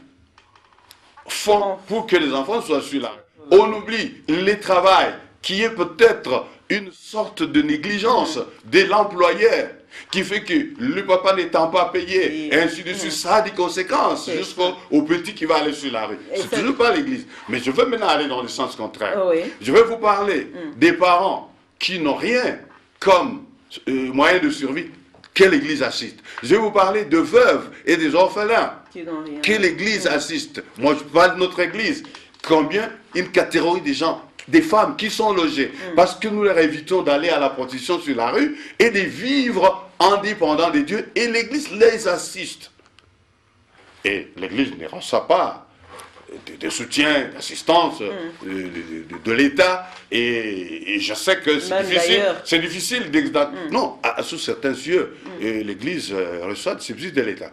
font pour que les enfants soient sur la rue. On oublie le travail qui est peut-être une sorte de négligence de l'employeur, qui fait que le papa n'étant pas payé, et ainsi de suite, ça a des conséquences jusqu'au petit qui va aller sur la rue. C'est toujours pas l'église. Mais je veux maintenant aller dans le sens contraire. Je vais vous parler des parents qui n'ont rien comme moyen de survie que l'église assiste. Je vais vous parler de veuves et des orphelins que l'église assiste. Moi, je parle de notre église. Combien une catégorie de gens, des femmes qui sont logées, parce que nous leur évitons d'aller à la prostitution sur la rue et de vivre indépendants de Dieu, et l'Église les assiste. Et l'Église ne reçoit pas de soutien, d'assistance de l'État, et je sais que c'est difficile non, sous certains cieux, l'Église reçoit des subsides de l'État.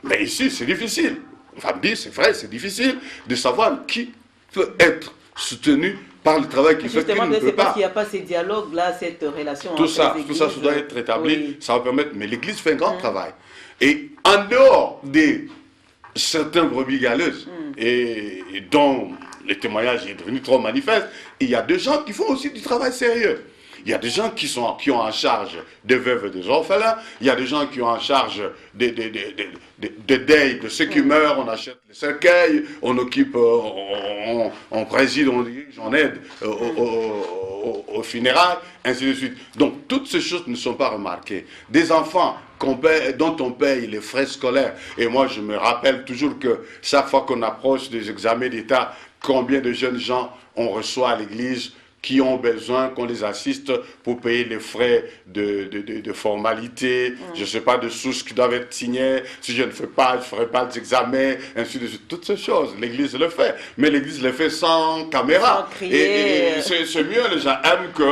Mais ici, c'est difficile. On va me dire, c'est vrai, c'est difficile de savoir qui peut être soutenu par le travail qu'il fait, qu'il ne peut pas. Parce qu'il n'y a pas ces dialogues-là, cette relation tout ça doit être établi, ça va permettre, mais l'Église fait un grand travail. Et en dehors de certains brebis galeuses, et dont le témoignage est devenu trop manifeste, il y a des gens qui font aussi du travail sérieux. Il y a des gens qui ont en charge des veuves et des orphelins. Il y a des gens qui ont en charge des deuils de ceux qui meurent. On achète les cercueils, on occupe, on préside, on dirige, on aide aux funérailles, ainsi de suite. Donc, toutes ces choses ne sont pas remarquées. Des enfants dont on paye les frais scolaires. Et moi, je me rappelle toujours que chaque fois qu'on approche des examens d'État, combien de jeunes gens on reçoit à l'église qui ont besoin qu'on les assiste pour payer les frais de formalité, je ne sais pas, de sources qui doivent être signées. Si je ne fais pas, je ne ferai pas d'examen, ainsi de suite. Toutes ces choses, l'Église le fait. Mais l'Église le fait sans caméra. Et c'est mieux, les gens aiment que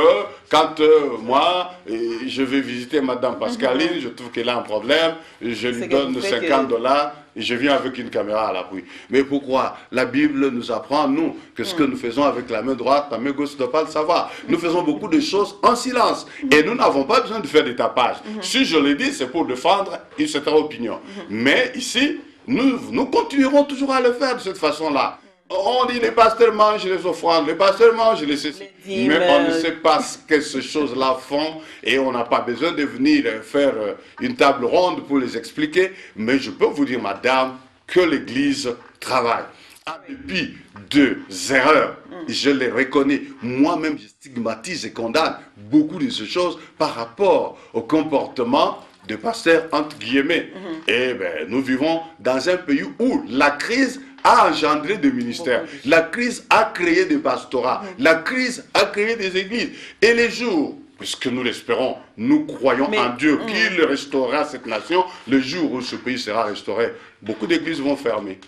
quand moi, je vais visiter Madame Pascaline, je trouve qu'elle a un problème, je lui donne $50, et je viens avec une caméra à l'appui. Mais pourquoi? La Bible nous apprend, nous, que ce que nous faisons avec la main droite, la main gauche ne doit pas le savoir. Nous faisons beaucoup de choses en silence. Et nous n'avons pas besoin de faire des tapages. Si je le dis, c'est pour défendre une certaine opinion. Mais ici, nous continuerons toujours à le faire de cette façon-là. On dit les pasteurs mangent les offrandes, les pasteurs mangent les ceci. Mais on ne sait pas ce que ces choses-là font et on n'a pas besoin de venir faire une table ronde pour les expliquer. Mais je peux vous dire, madame, que l'Église travaille. En dépit de erreurs, je les reconnais. Moi-même, je stigmatise et condamne beaucoup de ces choses par rapport au comportement de pasteurs, entre guillemets. Et bien, nous vivons dans un pays où la crise a engendré des ministères. La crise a créé des pastorats. La crise a créé des églises. Et les jours puisque nous l'espérons, nous croyons en Dieu qu'il restaurera cette nation. Le jour où ce pays sera restauré, beaucoup d'églises vont fermer.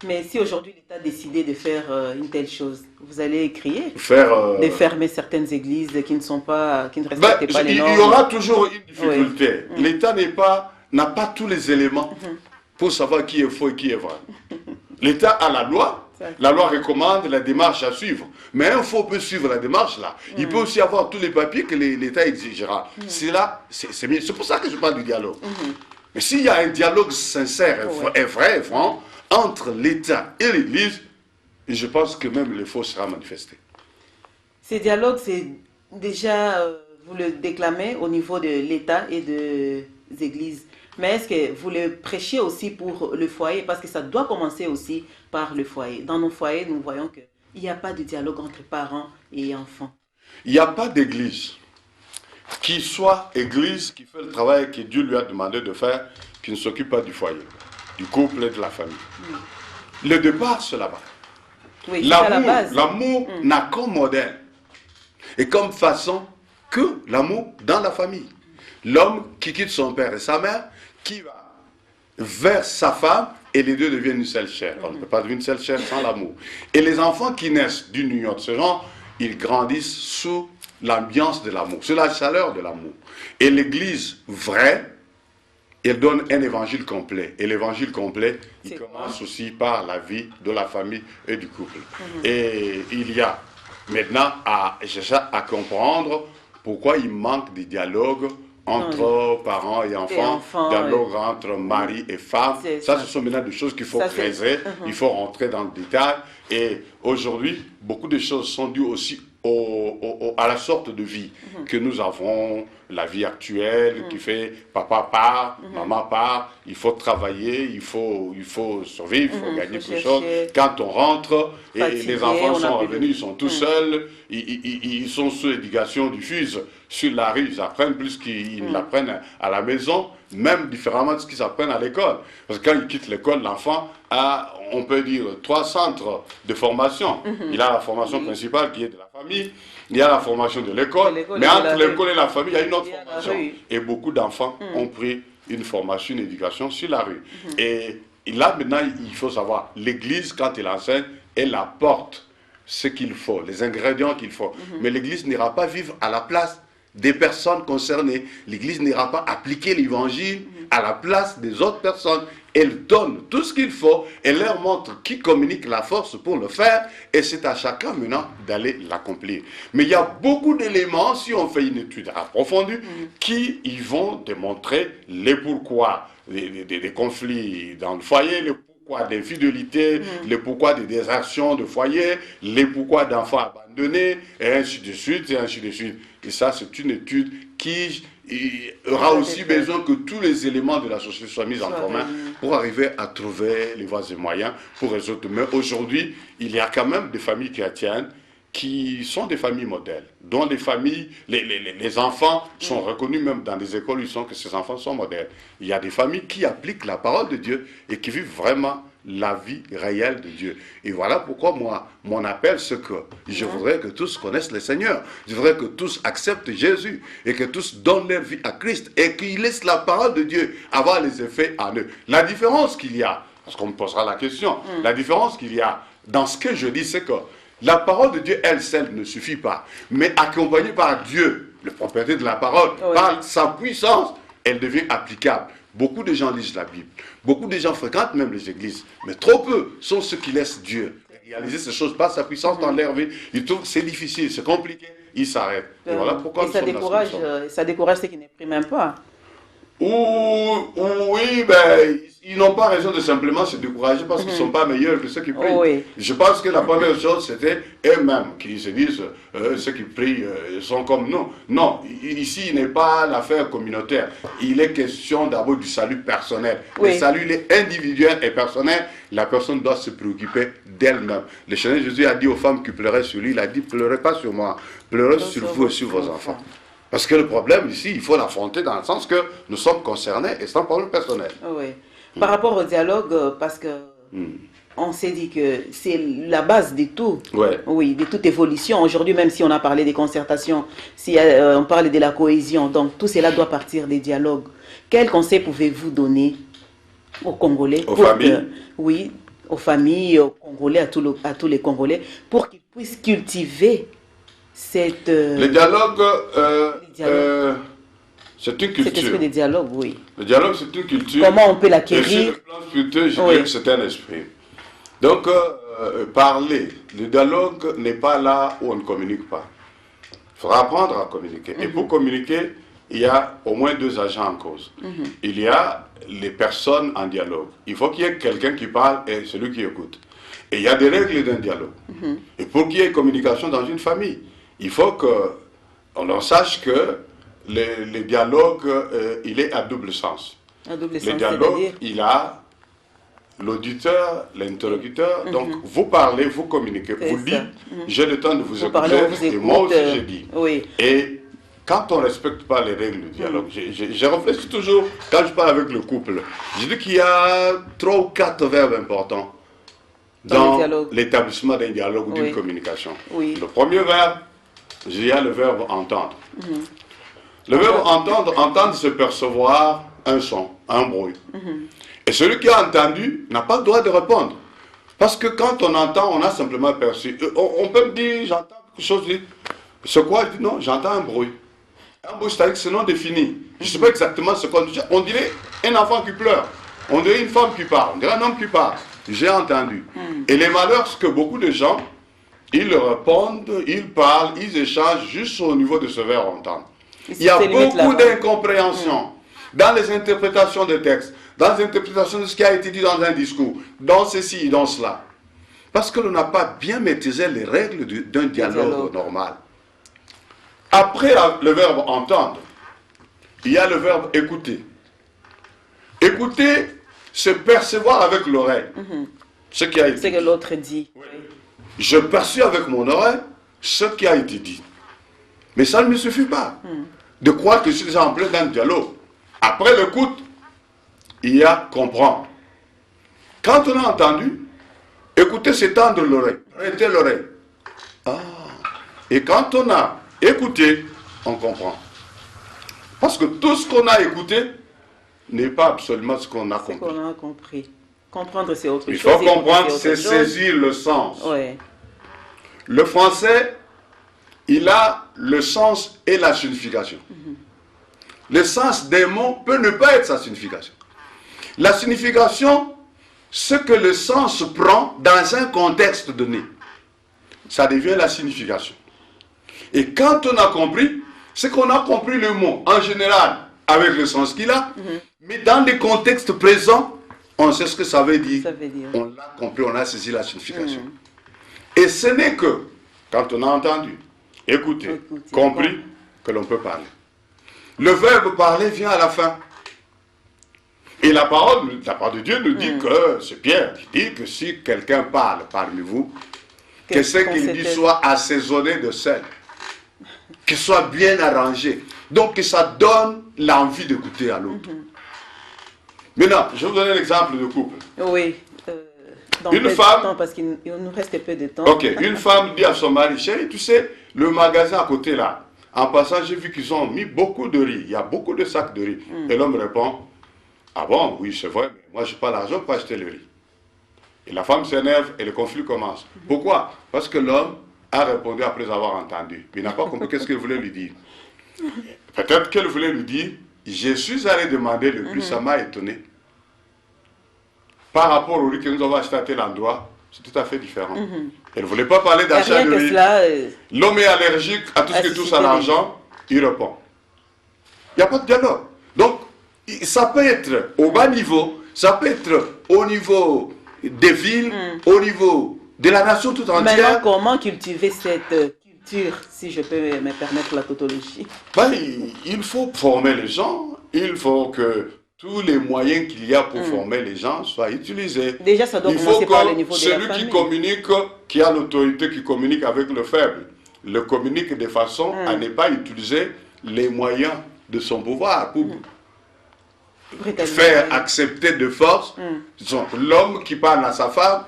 Mais si aujourd'hui l'État a décidé de faire une telle chose, vous allez crier de fermer certaines églises qui ne respectent pas les normes. Il y aura toujours une difficulté. Oui. L'État n'a pas tous les éléments pour savoir qui est faux et qui est vrai. L'État a la loi. La loi recommande la démarche à suivre. Mais un faux peut suivre la démarche là. Il peut aussi avoir tous les papiers que l'État exigera. C'est mieux. C'est pour ça que je parle du dialogue. Mais s'il y a un dialogue sincère et vrai, franc, entre l'État et l'Église, je pense que même le faux sera manifesté. Ces dialogues, c'est déjà, vous le déclamez au niveau de l'État et des églises. Mais est-ce que vous le prêchez aussi pour le foyer? Parce que ça doit commencer aussi par le foyer. Dans nos foyers, nous voyons qu'il n'y a pas de dialogue entre parents et enfants. Il n'y a pas d'église qui soit église, qui fait le travail que Dieu lui a demandé de faire, qui ne s'occupe pas du foyer, du couple et de la famille. Le départ, c'est là-bas. Oui, l'amour n'a comme modèle et comme façon que l'amour dans la famille. L'homme qui quitte son père et sa mère, qui va vers sa femme, et les deux deviennent une seule chair. On ne peut pas devenir une seule chair sans l'amour. Et les enfants qui naissent d'une union de ce genre, ils grandissent sous l'ambiance de l'amour, sous la chaleur de l'amour. Et l'Église vraie, elle donne un évangile complet. Et l'évangile complet, il commence aussi par la vie de la famille et du couple. Et il y a maintenant à comprendre pourquoi il manque de dialogue entre parents et enfants, dialogue entre mari et femme. Ça, ce sont maintenant des choses qu'il faut creuser, il faut rentrer dans le détail. Et aujourd'hui, beaucoup de choses sont dues aussi à la sorte de vie que nous avons, la vie actuelle qui fait papa part, maman part, il faut travailler, il faut survivre, il faut gagner quelque chose. Quand on rentre, et les enfants sont revenus, ils sont tout seuls, ils sont sous l'éducation diffuse sur la rue, ils apprennent plus qu'ils l'apprennent à la maison, même différemment de ce qu'ils apprennent à l'école. Parce que quand ils quittent l'école, l'enfant a, on peut dire, 3 centres de formation. Il a la formation principale qui est de la famille, il y a la formation de l'école, mais entre l'école et la famille, il y a une autre formation. Et beaucoup d'enfants ont pris une formation, une éducation sur la rue. Et là, maintenant, il faut savoir, l'Église, quand elle enseigne, elle apporte ce qu'il faut, les ingrédients qu'il faut. Mais l'Église n'ira pas vivre à la place des personnes concernées. L'Église n'ira pas appliquer l'Évangile à la place des autres personnes. Elle donne tout ce qu'il faut, elle leur montre qui communique la force pour le faire, et c'est à chacun maintenant d'aller l'accomplir. Mais il y a beaucoup d'éléments, si on fait une étude approfondie, qui y vont démontrer les pourquoi des conflits dans le foyer, les pourquoi d'infidélité, les pourquoi des désertions de foyer, les pourquoi d'enfants abandonnés, et ainsi de suite, et ainsi de suite. Et ça, c'est une étude qui aura aussi besoin que tous les éléments de la société soient mis en commun pour arriver à trouver les voies et moyens pour résoudre. Mais aujourd'hui, il y a quand même des familles chrétiennes qui sont des familles modèles, dont les familles, les enfants sont reconnus même dans des écoles où ils sont que ces enfants sont modèles. Il y a des familles qui appliquent la parole de Dieu et qui vivent vraiment la vie réelle de Dieu. Et voilà pourquoi moi, mon appel, c'est que je voudrais que tous connaissent le Seigneur. Je voudrais que tous acceptent Jésus et que tous donnent leur vie à Christ et qu'ils laissent la parole de Dieu avoir les effets en eux. La différence qu'il y a, parce qu'on me posera la question, la différence qu'il y a dans ce que je dis, c'est que la parole de Dieu, elle seule, ne suffit pas. Mais accompagnée par Dieu, le propriétaire de la parole, par sa puissance, elle devient applicable. Beaucoup de gens lisent la Bible. Beaucoup de gens fréquentent même les églises. Mais trop peu sont ceux qui laissent Dieu réaliser ces choses par sa puissance dans leur vie. Ils trouvent que c'est difficile, c'est compliqué. Ils s'arrêtent. Et voilà pourquoi ça décourage ceux qui n'expriment même pas. Oui, ben, ils n'ont pas raison de simplement se décourager parce qu'ils ne sont pas meilleurs que ceux qui prient. Je pense que la première chose, c'était eux-mêmes qui se disent, ceux qui prient sont comme nous. Non, ici, il n'est pas l'affaire communautaire. Il est question d'abord du salut personnel. Le salut, il est individuel et personnel. La personne doit se préoccuper d'elle-même. Le Seigneur Jésus a dit aux femmes qui pleuraient sur lui, il a dit, pleurez pas sur moi, pleurez sur vous et sur vos enfants. Parce que le problème ici, il faut l'affronter dans le sens que nous sommes concernés et c'est un problème personnel. Par rapport au dialogue, parce que on s'est dit que c'est la base de tout. Ouais. Oui, de toute évolution. Aujourd'hui, même si on a parlé des concertations, si on parle de la cohésion, donc tout cela doit partir des dialogues. Quel conseil pouvez-vous donner aux Congolais? Aux familles? Oui, aux familles, aux Congolais, à tous les Congolais, pour qu'ils puissent cultiver cette... Le dialogue, c'est une cet culture. esprit de dialogue, oui. Le dialogue, c'est une culture. Comment on peut Et sur l'acquérir? le plan spirituel, je Oui. dirais que c'est un esprit. Donc, parler, le dialogue n'est pas là où on ne communique pas. Il faudra apprendre à communiquer. Et pour communiquer, il y a au moins deux agents en cause. Il y a les personnes en dialogue. Il faut qu'il y ait quelqu'un qui parle et celui qui écoute. Et il y a des règles d'un dialogue. Et pour qu'il y ait communication dans une famille, il faut qu'on sache que le dialogue, il est à double sens. Un double Le sens, dialogue, c'est-à-dire? il a l'auditeur, l'interlocuteur. Donc, vous parlez, vous communiquez, C'est vous ça. dites, j'ai le temps de vous Vous écouter, parlez, on vous et écoute. moi aussi j'ai dit. Oui. Et quand on ne respecte pas les règles du dialogue, je réfléchis toujours, quand je parle avec le couple, je dis qu'il y a 3 ou 4 verbes importants Dans le dans dialogue. l'établissement d'un dialogue ou d'une Oui. communication. Oui. Le premier verbe, il y a le verbe entendre. Le verbe entendre, c'est percevoir un son, un bruit. Et celui qui a entendu n'a pas le droit de répondre. Parce que quand on entend, on a simplement perçu. On peut me dire, j'entends quelque chose, c'est quoi? Je dis non, j'entends un bruit. Un bruit, c'est-à-dire que c'est non défini. Je ne sais pas exactement ce qu'on dit. On dirait un enfant qui pleure. On dirait une femme qui parle. On dirait un homme qui parle. J'ai entendu. Et les malheurs, c'est que beaucoup de gens, ils répondent, ils parlent, ils échangent juste au niveau de ce verbe entendre. Il y a beaucoup d'incompréhension dans les interprétations des textes, dans les interprétations de ce qui a été dit dans un discours, dans ceci, dans cela. Parce que l'on n'a pas bien maîtrisé les règles d'un dialogue normal. Après le verbe entendre, il y a le verbe écouter. Écouter, c'est percevoir avec l'oreille ce qui a été C'est dit. que l'autre dit. Oui. Je perçois avec mon oreille ce qui a été dit. Mais ça ne me suffit pas de croire que je suis déjà en plein dans le dialogue. Après l'écoute, il y a comprendre. Quand on a entendu, écouter, c'est tendre l'oreille, prêter l'oreille. Ah. Et quand on a écouté, on comprend. Parce que tout ce qu'on a écouté n'est pas absolument ce qu'on a C'est compris. qu'on a compris. Comprendre, c'est autre Il chose. faut comprendre, c'est autre chose. saisir le sens. Ouais. Le français, il a le sens et la signification. Le sens des mots peut ne pas être sa signification. La signification, ce que le sens prend dans un contexte donné, ça devient la signification. Et quand on a compris, c'est qu'on a compris le mot en général avec le sens qu'il a, mais dans les contextes présents, on sait ce que ça veut dire. Ça veut dire. On l'a compris, on a saisi la signification. Et ce n'est que quand on a entendu, écouté, compris, que l'on peut parler. Le verbe parler vient à la fin. Et la parole de Dieu nous dit que, c'est Pierre qui dit que si quelqu'un parle parmi vous, que ce qu'il dit soit assaisonné de sel, qu'il soit bien arrangé. Donc que ça donne l'envie d'écouter à l'autre. Maintenant, je vais vous donner un exemple de couple. Oui. Dans Une peu de femme- temps, parce qu'il nous reste peu de temps. Ok, une femme dit à son mari, chérie, tu sais, le magasin à côté là, en passant, j'ai vu qu'ils ont mis beaucoup de riz, il y a beaucoup de sacs de riz. Et l'homme répond, ah bon, oui, c'est vrai, mais moi je n'ai pas l'argent pour acheter le riz. Et la femme s'énerve et le conflit commence. Pourquoi? Parce que l'homme a répondu après avoir entendu. Il n'a pas compris qu'est-ce qu'elle voulait lui dire. Peut-être qu'elle voulait lui dire, je suis allé demander le prix, ça m'a étonné. Par rapport au riz que nous avons acheté à tel endroit, c'est tout à fait différent. Elle ne voulait pas parler Il y a d'achat rien de que riz. cela. L'homme est allergique à tout ce qui touche à l'argent, il répond. Il n'y a pas de dialogue. Donc, ça peut être au bas niveau, ça peut être au niveau des villes, au niveau de la nation tout Maintenant, entière. comment cultiver cette culture, si je peux me permettre la tautologie? Ben, il faut former les gens, il faut que tous les moyens qu'il y a pour former les gens soient utilisés. Déjà, ça doit Il faut commencer par le que niveau de la celui qui famille. communique, qui a l'autorité, qui communique avec le faible, le communique de façon à ne pas utiliser les moyens de son pouvoir pour Brutalement. faire accepter de force. L'homme qui parle à sa femme,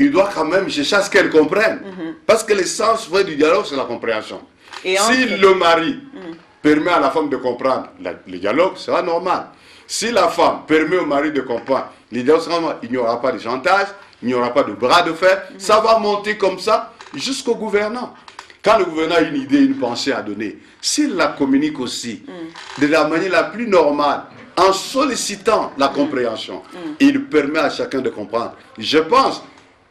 il doit quand même chercher à ce qu'elle comprenne. Parce que l'essence vrai du dialogue, c'est la compréhension. Et si le mari permet à la femme de comprendre, le dialogue sera normal. Si la femme permet au mari de comprendre, le dialogue sera normal. Il n'y aura pas de chantage, il n'y aura pas de bras de fer. Ça va monter comme ça jusqu'au gouvernant. Quand le gouvernant a une idée, une pensée à donner, s'il la communique aussi de la manière la plus normale, en sollicitant la compréhension, il permet à chacun de comprendre. Je pense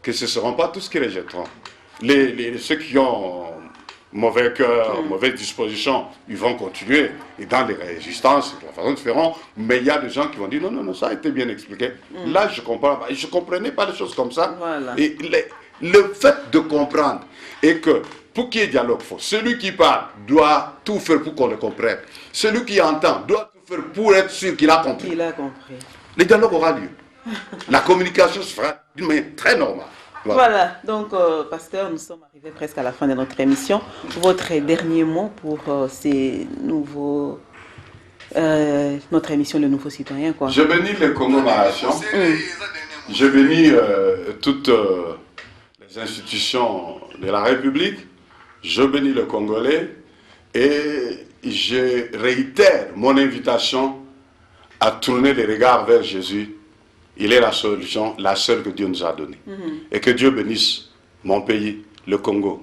que ce ne seront pas tous qui rejetteront. Ceux qui ont mauvais cœur, mauvaise disposition, ils vont continuer. Et dans les résistances, de la façon de faire, mais il y a des gens qui vont dire non, ça a été bien expliqué. Là, je comprends. Je ne comprenais pas des choses comme ça. Voilà. Et le fait de comprendre et que pour qu'il y ait dialogue, celui qui parle doit tout faire pour qu'on le comprenne. Celui qui entend doit tout faire pour être sûr qu'il a compris. Il a compris. Le dialogue aura lieu. La communication se fera d'une manière très normale. Voilà, donc pasteur, nous sommes arrivés presque à la fin de notre émission. Votre dernier mot pour notre émission Le Nouveau Citoyen, quoi. Je bénis le Congo Nation. Je bénis toutes les institutions de la République. Je bénis le Congolais et je réitère mon invitation à tourner les regards vers Jésus. Il est la solution, la seule que Dieu nous a donnée. Et que Dieu bénisse mon pays, le Congo.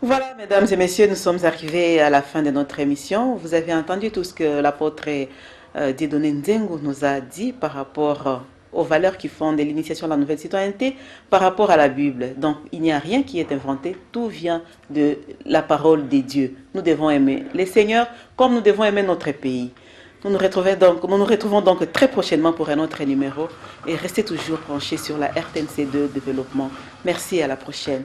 Voilà, mesdames et messieurs, nous sommes arrivés à la fin de notre émission. Vous avez entendu tout ce que l'apôtre Dieudonné Nzengo nous a dit par rapport aux valeurs qui fondent l'initiation de la nouvelle citoyenneté, par rapport à la Bible. Donc, il n'y a rien qui est inventé, tout vient de la parole de Dieu. Nous devons aimer les seigneurs comme nous devons aimer notre pays. Nous nous retrouvons donc très prochainement pour un autre numéro et restez toujours branchés sur la RTNC2 Développement. Merci, à la prochaine.